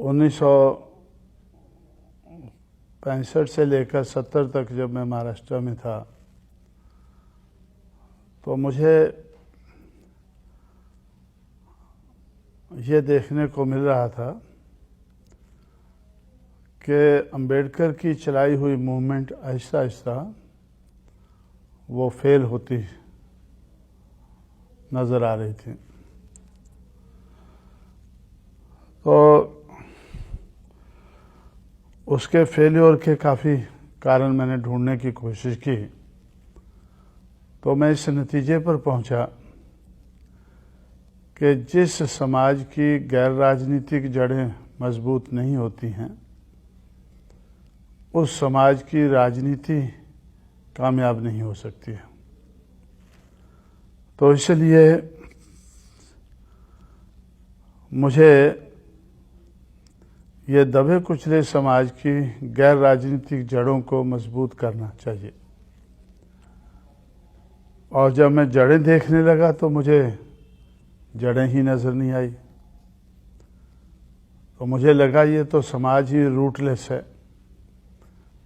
1965 से लेकर 70 तक जब मैं महाराष्ट्र में था तो मुझे ये देखने को मिल रहा था कि अंबेडकर की चलाई हुई मूवमेंट आहिस्ता आहिस्ता वो फेल होती नज़र आ रही थी। तो उसके फेल्योर के काफ़ी कारण मैंने ढूंढने की कोशिश की, तो मैं इस नतीजे पर पहुंचा कि जिस समाज की गैर राजनीतिक जड़ें मजबूत नहीं होती हैं उस समाज की राजनीति कामयाब नहीं हो सकती है। तो इसलिए मुझे ये दबे कुचले समाज की गैर राजनीतिक जड़ों को मजबूत करना चाहिए। और जब मैं जड़ें देखने लगा तो मुझे जड़ें ही नज़र नहीं आई। तो मुझे लगा ये तो समाज ही रूटलेस है।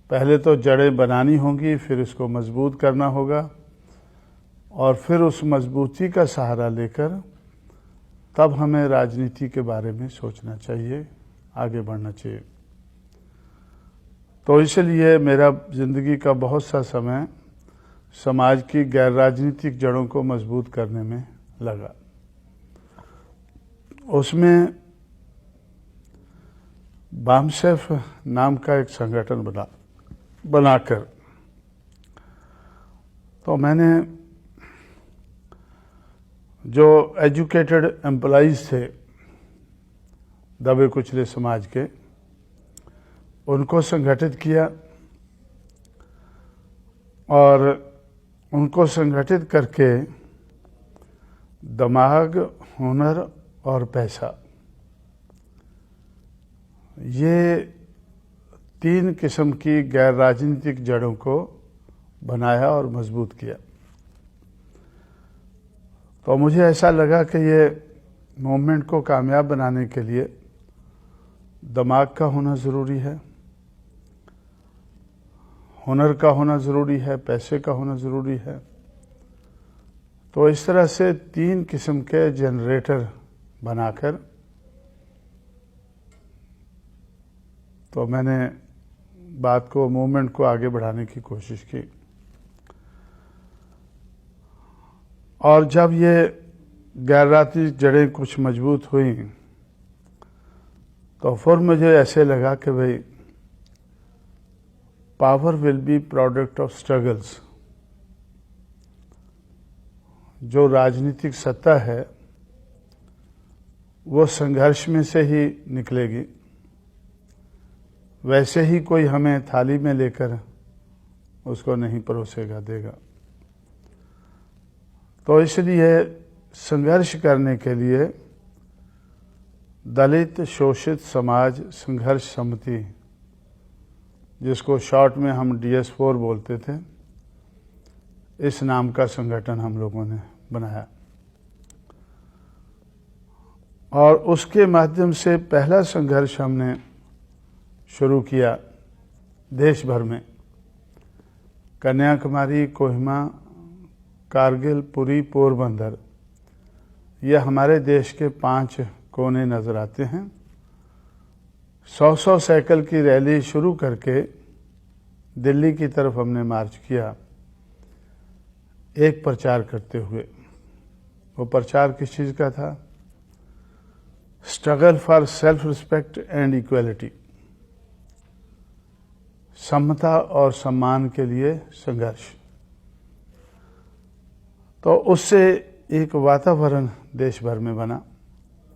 पहले तो जड़ें बनानी होंगी, फिर इसको मजबूत करना होगा और फिर उस मजबूती का सहारा लेकर तब हमें राजनीति के बारे में सोचना चाहिए, आगे बढ़ना चाहिए। तो इसलिए मेरा ज़िंदगी का बहुत सा समय समाज की गैर राजनीतिक जड़ों को मजबूत करने में लगा। उसमें बामसेफ नाम का एक संगठन बनाकर तो मैंने जो एजुकेटेड एम्प्लॉइज़ थे दबे कुचले समाज के, उनको संगठित किया और उनको संगठित करके दिमाग, हुनर और पैसा, ये 3 किस्म की गैर राजनीतिक जड़ों को बनाया और मजबूत किया। तो मुझे ऐसा लगा कि ये मूवमेंट को कामयाब बनाने के लिए दिमाग का होना ज़रूरी है, हुनर का होना ज़रूरी है, पैसे का होना ज़रूरी है। तो इस तरह से 3 किस्म के जनरेटर बनाकर तो मैंने बात को, मूवमेंट को आगे बढ़ाने की कोशिश की। और जब ये गैर राजनीतिक जड़ें कुछ मजबूत हुई तो फिर मुझे ऐसे लगा कि भाई power will be product of struggles. जो राजनीतिक सत्ता है वो संघर्ष में से ही निकलेगी। वैसे ही कोई हमें थाली में लेकर उसको नहीं परोसेगा देगा। तो इसलिए संघर्ष करने के लिए दलित शोषित समाज संघर्ष समिति, जिसको शॉर्ट में हम DS4 बोलते थे, इस नाम का संगठन हम लोगों ने बनाया और उसके माध्यम से पहला संघर्ष हमने शुरू किया देश भर में। कन्याकुमारी, कोहिमा, कारगिल, पुरी, पोरबंदर, ये हमारे देश के 5 कोने नज़र आते हैं। 100 साइकिल की रैली शुरू करके दिल्ली की तरफ हमने मार्च किया एक प्रचार करते हुए। वो प्रचार किस चीज़ का था? Struggle for self respect and equality, समता और सम्मान के लिए संघर्ष। तो उससे एक वातावरण देश भर में बना,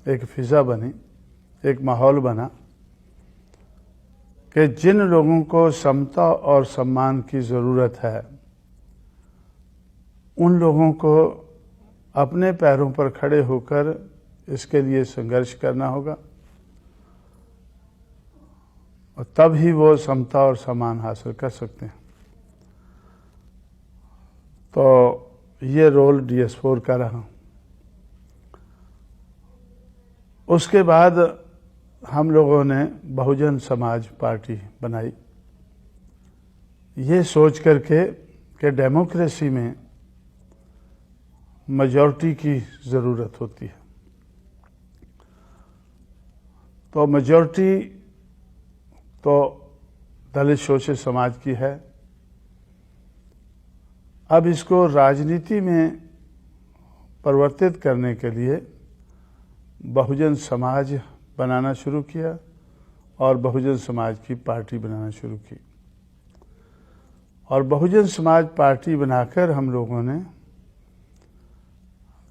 एक फिजा बनी, एक माहौल बना कि जिन लोगों को समता और सम्मान की ज़रूरत है उन लोगों को अपने पैरों पर खड़े होकर इसके लिए संघर्ष करना होगा और तब ही वो समता और सम्मान हासिल कर सकते हैं। तो ये रोल DS4 का रहा। उसके बाद हम लोगों ने बहुजन समाज पार्टी बनाई, ये सोच करके कि डेमोक्रेसी में मेजॉरिटी की ज़रूरत होती है। तो मेजॉरिटी तो दलित शोषित समाज की है। अब इसको राजनीति में परिवर्तित करने के लिए बहुजन समाज बनाना शुरू किया और बहुजन समाज की पार्टी बनाना शुरू की। और बहुजन समाज पार्टी बनाकर हम लोगों ने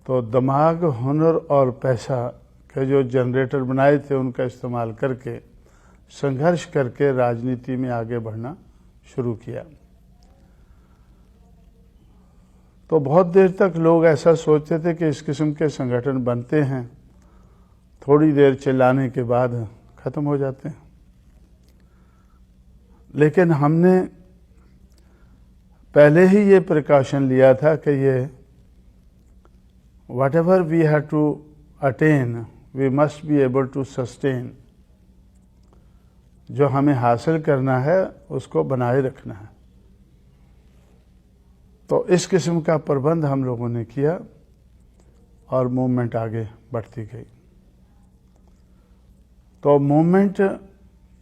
तो दिमाग, हुनर और पैसा के जो जनरेटर बनाए थे उनका इस्तेमाल करके संघर्ष करके राजनीति में आगे बढ़ना शुरू किया। तो बहुत देर तक लोग ऐसा सोचते थे कि इस किस्म के संगठन बनते हैं, थोड़ी देर चिल्लाने के बाद खत्म हो जाते हैं। लेकिन हमने पहले ही ये प्रिकॉशन लिया था कि ये whatever we have to attain, we must be able to sustain। जो हमें हासिल करना है उसको बनाए रखना है। तो इस किस्म का प्रबंध हम लोगों ने किया और मूवमेंट आगे बढ़ती गई। तो मूवमेंट,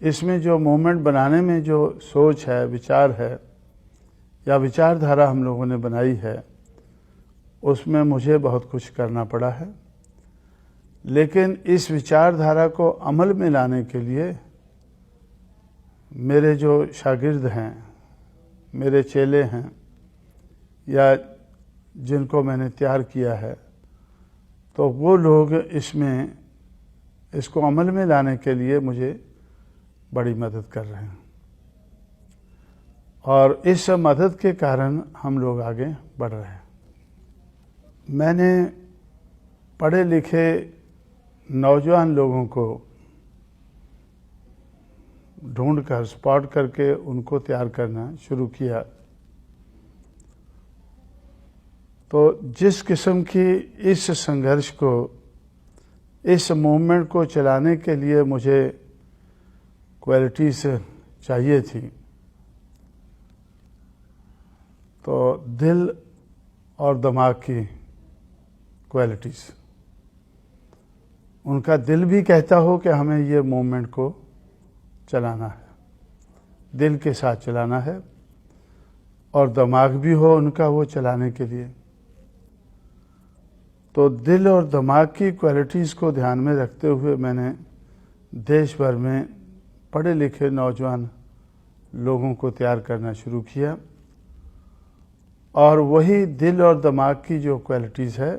इसमें जो मूवमेंट बनाने में जो सोच है, विचार है या विचारधारा हम लोगों ने बनाई है, उसमें मुझे बहुत कुछ करना पड़ा है। लेकिन इस विचारधारा को अमल में लाने के लिए मेरे जो शागिर्द हैं, मेरे चेले हैं या जिनको मैंने तैयार किया है, तो वो लोग इसको अमल में लाने के लिए मुझे बड़ी मदद कर रहे हैं। और इस मदद के कारण हम लोग आगे बढ़ रहे हैं। मैंने पढ़े लिखे नौजवान लोगों को ढूंढकर, स्पॉट करके उनको तैयार करना शुरू किया। तो जिस किस्म की इस संघर्ष को, इस मूवमेंट को चलाने के लिए मुझे क्वालिटीज चाहिए थी, तो दिल और दिमाग की क्वालिटीज, उनका दिल भी कहता हो कि हमें ये मूवमेंट को चलाना है, दिल के साथ चलाना है, और दिमाग भी हो उनका वो चलाने के लिए। तो दिल और दिमाग की क्वालिटीज़ को ध्यान में रखते हुए मैंने देश भर में पढ़े लिखे नौजवान लोगों को तैयार करना शुरू किया। और वही दिल और दिमाग की जो क्वालिटीज़ है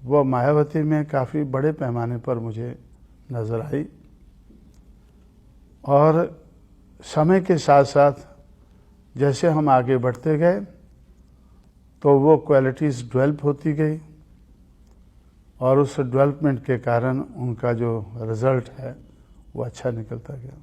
वो मायावती में काफ़ी बड़े पैमाने पर मुझे नज़र आई। और समय के साथ साथ जैसे हम आगे बढ़ते गए तो वो क्वालिटीज़ डेवलप होती गई और उस डेवलपमेंट के कारण उनका जो रिज़ल्ट है वो अच्छा निकलता गया।